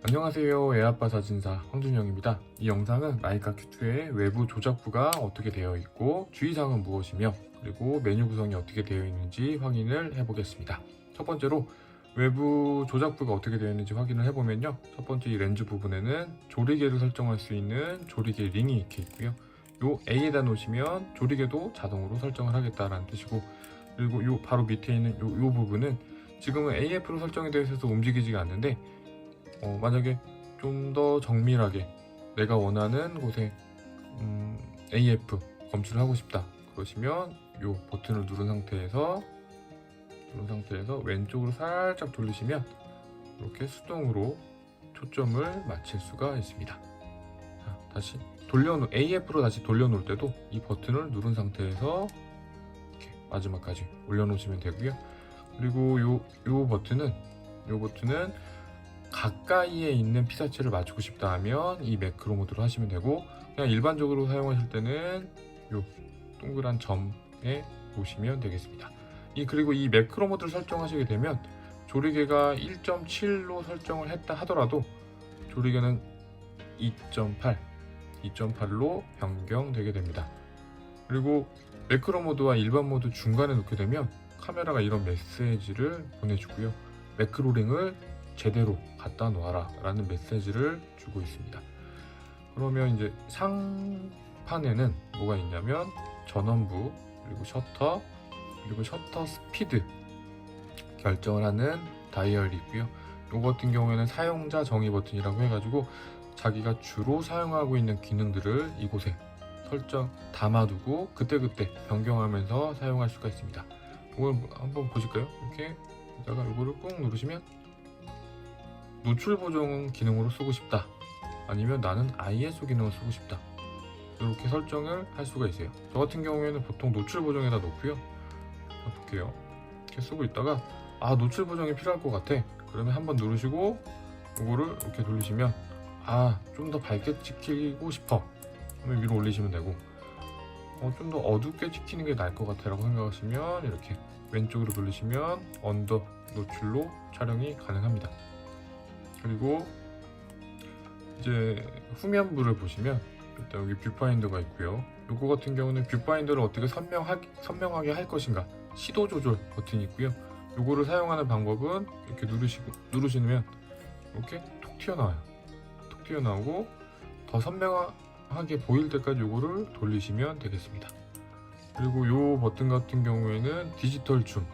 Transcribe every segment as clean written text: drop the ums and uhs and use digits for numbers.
안녕하세요. 애아빠 사진사 황준영입니다. 이 영상은 라이카 Q2의 외부 조작부가 어떻게 되어 있고 주의사항은 무엇이며 그리고 메뉴 구성이 어떻게 되어 있는지 확인을 해보겠습니다. 첫 번째로 외부 조작부가 어떻게 되어 있는지 확인을 해보면요, 첫 번째 이 렌즈 부분에는 조리개를 설정할 수 있는 조리개 링이 이렇게 있고요, 요 A에다 놓으시면 조리개도 자동으로 설정을 하겠다라는 뜻이고, 그리고 요 바로 밑에 있는 요 부분은 지금은 AF로 설정이 되어 있어서 움직이지가 않는데, 만약에 좀 더 정밀하게 내가 원하는 곳에 AF 검출을 하고 싶다 그러시면 이 버튼을 누른 상태에서 왼쪽으로 살짝 돌리시면 이렇게 수동으로 초점을 맞출 수가 있습니다. 자, 다시 AF로 다시 돌려놓을 때도 이 버튼을 누른 상태에서 이렇게 마지막까지 올려놓으시면 되고요. 그리고 요 버튼은 가까이에 있는 피사체를 맞추고 싶다 하면 이 매크로 모드로 하시면 되고, 그냥 일반적으로 사용하실 때는 요 동그란 점에 놓으시면 되겠습니다. 그리고 이 매크로 모드를 설정하시게 되면 조리개가 1.7로 설정을 했다 하더라도 조리개는 2.8로 변경되게 됩니다. 그리고 매크로 모드와 일반 모드 중간에 놓게 되면 카메라가 이런 메시지를 보내주고요, 매크로링을 제대로 갖다 놓아라 라는 메시지를 주고 있습니다. 그러면 이제 상판에는 뭐가 있냐면 전원부, 그리고 셔터, 그리고 셔터 스피드 결정을 하는 다이얼이 있고요. 이거 같은 경우에는 사용자 정의 버튼이라고 해가지고 자기가 주로 사용하고 있는 기능들을 이곳에 설정 담아두고 그때그때 변경하면서 사용할 수가 있습니다. 이걸 한번 보실까요? 이렇게 다가 이거를 꾹 누르시면 노출 보정 기능으로 쓰고 싶다, 아니면 나는 ISO 기능을 쓰고 싶다, 이렇게 설정을 할 수가 있어요. 저 같은 경우에는 보통 노출 보정에다 놓고요, 볼게요. 이렇게 쓰고 있다가 노출 보정이 필요할 것 같아 그러면 한번 누르시고 이거를 이렇게 돌리시면 좀 더 밝게 찍히고 싶어 하면 위로 올리시면 되고, 좀 더 어둡게 찍히는 게 나을 것 같아 라고 생각하시면 이렇게 왼쪽으로 돌리시면 언더 노출로 촬영이 가능합니다. 그리고 이제 후면부를 보시면 일단 여기 뷰파인더가 있고요. 요거 같은 경우는 뷰파인더를 어떻게 선명하게 할 것인가 시도 조절 버튼이 있고요. 요거를 사용하는 방법은 이렇게 누르시면 이렇게 톡 튀어나오고 더 선명하게 보일 때까지 요거를 돌리시면 되겠습니다. 그리고 요 버튼 같은 경우에는 디지털 줌,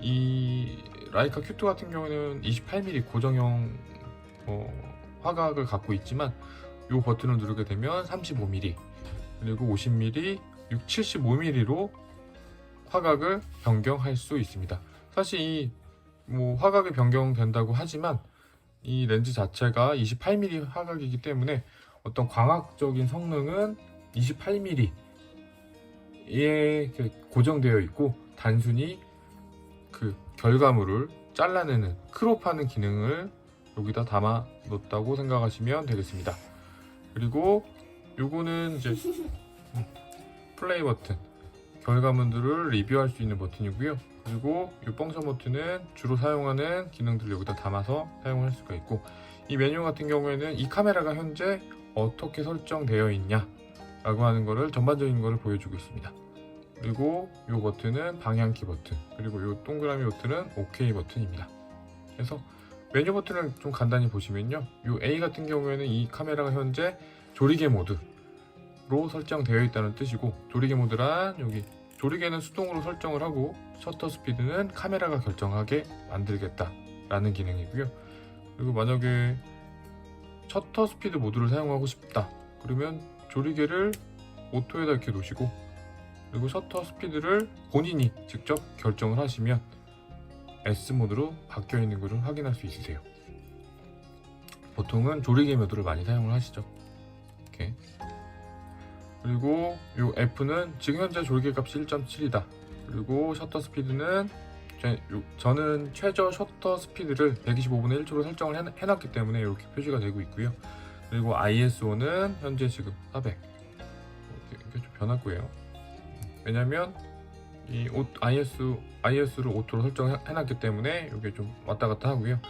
이 라이카 Q2 같은 경우에는 28mm 고정형 화각을 갖고 있지만 이 버튼을 누르게 되면 35mm 그리고 50mm, 75mm로 화각을 변경할 수 있습니다. 사실 화각이 변경된다고 하지만 이 렌즈 자체가 28mm 화각이기 때문에 어떤 광학적인 성능은 28mm에 고정되어 있고, 단순히 그 결과물을 잘라내는 크롭하는 기능을 여기다 담아 놓았다고 생각하시면 되겠습니다. 그리고 요거는 이제 플레이 버튼, 결과물들을 리뷰할 수 있는 버튼이고요. 그리고 이 펑션 버튼은 주로 사용하는 기능들을 여기다 담아서 사용할 수가 있고, 이 메뉴 같은 경우에는 이 카메라가 현재 어떻게 설정되어 있냐 라고 하는 거를 전반적인 거를 보여주고 있습니다. 그리고 이 버튼은 방향키 버튼, 그리고 이 동그라미 버튼은 OK 버튼입니다. 그래서 메뉴 버튼을 좀 간단히 보시면요, 이 A 같은 경우에는 이 카메라가 현재 조리개 모드로 설정되어 있다는 뜻이고, 조리개 모드란 여기 조리개는 수동으로 설정을 하고 셔터 스피드는 카메라가 결정하게 만들겠다 라는 기능이고요. 그리고 만약에 셔터 스피드 모드를 사용하고 싶다 그러면 조리개를 오토에다 이렇게 놓으시고, 그리고 셔터 스피드를 본인이 직접 결정을 하시면 S 모드로 바뀌어 있는 것을 확인할 수 있으세요. 보통은 조리개 모드를 많이 사용을 하시죠. 이렇게. 그리고 이 F는 지금 현재 조리개 값이 1.7이다. 그리고 셔터 스피드는 저는 최저 셔터 스피드를 125분의 1초로 설정을 해놨기 때문에 이렇게 표시가 되고 있고요. 그리고 ISO는 현재 지금 400 이렇게 좀 변할 거예요. 왜냐면 이 IS를 오토로 설정해놨기 때문에 이게 좀 왔다 갔다 하고요.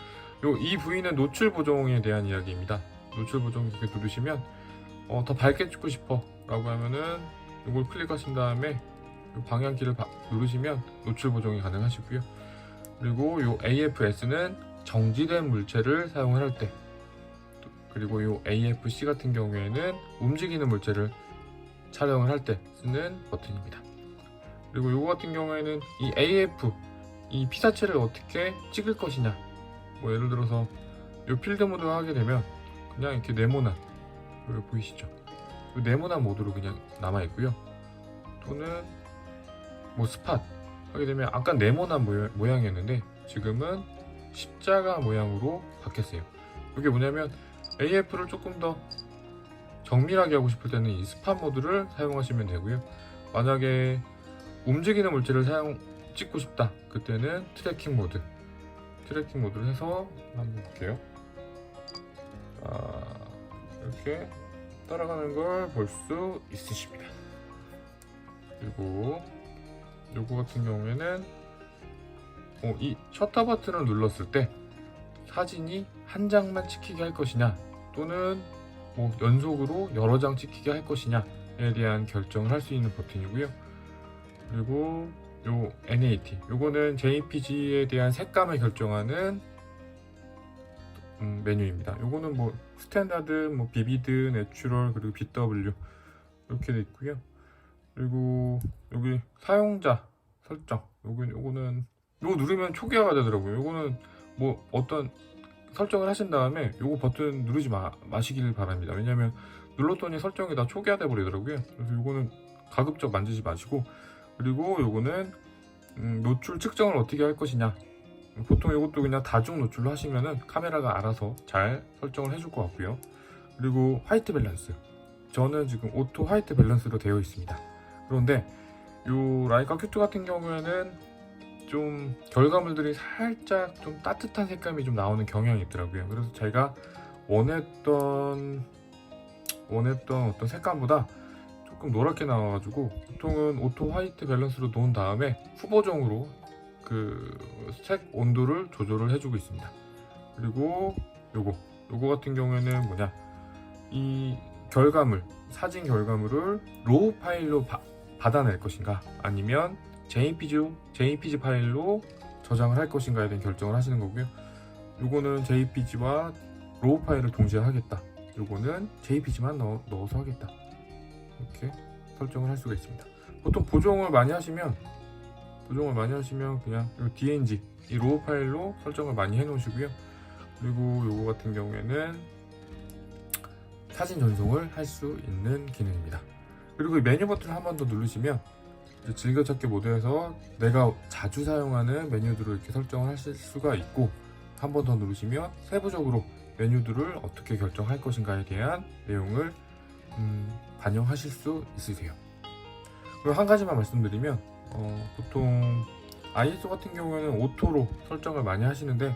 이 부위는 노출 보정에 대한 이야기입니다. 노출 보정 이렇게 누르시면 더 밝게 찍고 싶어 라고 하면은 이걸 클릭하신 다음에 요 방향키를 누르시면 노출 보정이 가능하시고요. 그리고 요 AFS는 정지된 물체를 사용할 때, 그리고 요 AFC 같은 경우에는 움직이는 물체를 촬영을 할 때 쓰는 버튼입니다. 그리고 요거 같은 경우에는 이 AF, 이 피사체를 어떻게 찍을 것이냐, 뭐 예를 들어서 요 필드 모드 하게 되면 그냥 이렇게 네모난, 여기 보이시죠? 요 네모난 모드로 그냥 남아 있고요. 또는 뭐 스팟 하게 되면 아까 네모난 모양이었는데 지금은 십자가 모양으로 바뀌었어요. 이게 뭐냐면 AF를 조금 더 정밀하게 하고 싶을 때는 이 스팟 모드를 사용하시면 되고요. 만약에 움직이는 물질을 찍고 싶다 그때는 트래킹 모드를 해서 한번 볼게요. 이렇게 따라가는 걸 볼 수 있으십니다. 그리고 요거 같은 경우에는 이 셔터 버튼을 눌렀을 때 사진이 한 장만 찍히게 할 것이냐, 또는 뭐 연속으로 여러 장 찍히게 할 것이냐에 대한 결정을 할 수 있는 버튼이고요. 그리고 요 NAT, 요거는 JPG에 대한 색감을 결정하는 메뉴입니다. 요거는 뭐 스탠다드, 뭐 비비드, 내추럴, 그리고 BW 이렇게 돼 있고요. 그리고 여기 사용자 설정, 요거는 요거 누르면 초기화가 되더라고요. 요거는 뭐 어떤 설정을 하신 다음에 요거 버튼 누르지 마시길 바랍니다. 왜냐면 눌렀더니 설정이 다 초기화돼 버리더라고요. 그래서 요거는 가급적 만지지 마시고, 그리고 요거는 노출 측정을 어떻게 할 것이냐, 보통 이것도 그냥 다중 노출로 하시면은 카메라가 알아서 잘 설정을 해줄 것 같고요. 그리고 화이트 밸런스, 저는 지금 오토 화이트 밸런스로 되어 있습니다. 그런데 요 라이카 Q2 같은 경우에는 좀 결과물들이 살짝 좀 따뜻한 색감이 좀 나오는 경향이 있더라고요. 그래서 제가 원했던 어떤 색감보다 조금 노랗게 나와가지고 보통은 오토 화이트 밸런스로 놓은 다음에 후보종으로 그 색 온도를 조절을 해주고 있습니다. 그리고 요거 같은 경우에는 뭐냐, 이 사진 결과물을 로우 파일로 받아낼 것인가, 아니면 JPG 파일로 저장을 할 것인가에 대한 결정을 하시는 거고요. 요거는 JPG와 로우 파일을 동시에 하겠다, 요거는 JPG만 넣어서 하겠다, 이렇게 설정을 할 수가 있습니다. 보통 보정을 많이 하시면 그냥 요 DNG, 이 로우 파일로 설정을 많이 해 놓으시고요. 그리고 요거 같은 경우에는 사진 전송을 할 수 있는 기능입니다. 그리고 이 메뉴 버튼을 한 번 더 누르시면 즐겨찾기 모드에서 내가 자주 사용하는 메뉴들을 이렇게 설정을 하실 수가 있고, 한 번 더 누르시면 세부적으로 메뉴들을 어떻게 결정할 것인가에 대한 내용을 반영하실 수 있으세요. 그리고 한 가지만 말씀드리면 보통 ISO 같은 경우에는 오토로 설정을 많이 하시는데,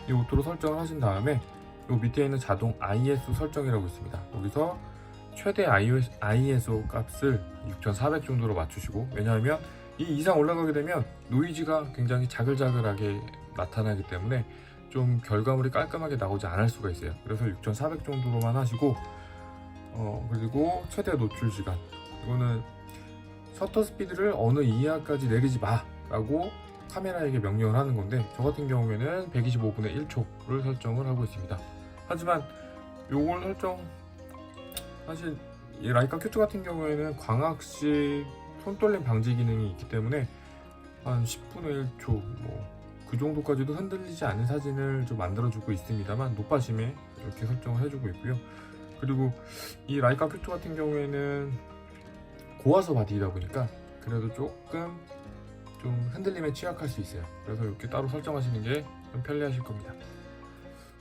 이 오토로 설정을 하신 다음에 요 밑에 있는 자동 ISO 설정이라고 있습니다. 여기서 최대 ISO 값을 6400 정도로 맞추시고, 왜냐하면 이 이상 올라가게 되면 노이즈가 굉장히 자글자글하게 나타나기 때문에 좀 결과물이 깔끔하게 나오지 않을 수가 있어요. 그래서 6400 정도로만 하시고, 그리고 최대 노출 시간, 이거는 셔터 스피드를 어느 이하까지 내리지 마 라고 카메라에게 명령을 하는 건데, 저 같은 경우에는 125분의 1초를 설정을 하고 있습니다. 하지만 요걸 사실 이 라이카 Q2 같은 경우에는 광학식 손떨림 방지 기능이 있기 때문에 한 10분의 1초 뭐 그 정도까지도 흔들리지 않은 사진을 좀 만들어주고 있습니다만, 높아짐에 이렇게 설정을 해주고 있고요. 그리고 이 라이카 Q2 같은 경우에는 고화소 바디이다 보니까 그래도 조금 좀 흔들림에 취약할 수 있어요. 그래서 이렇게 따로 설정하시는 게 좀 편리하실 겁니다.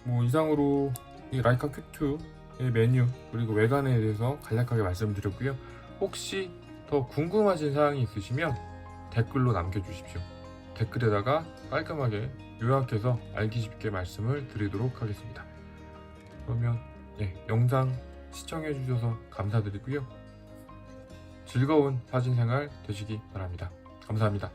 뭐 이상으로 이 라이카 Q2의 메뉴 그리고 외관에 대해서 간략하게 말씀드렸고요. 혹시 더 궁금하신 사항이 있으시면 댓글로 남겨주십시오. 댓글에다가 깔끔하게 요약해서 알기 쉽게 말씀을 드리도록 하겠습니다. 그러면 영상 시청해 주셔서 감사드리고요. 즐거운 사진생활 되시기 바랍니다. 감사합니다.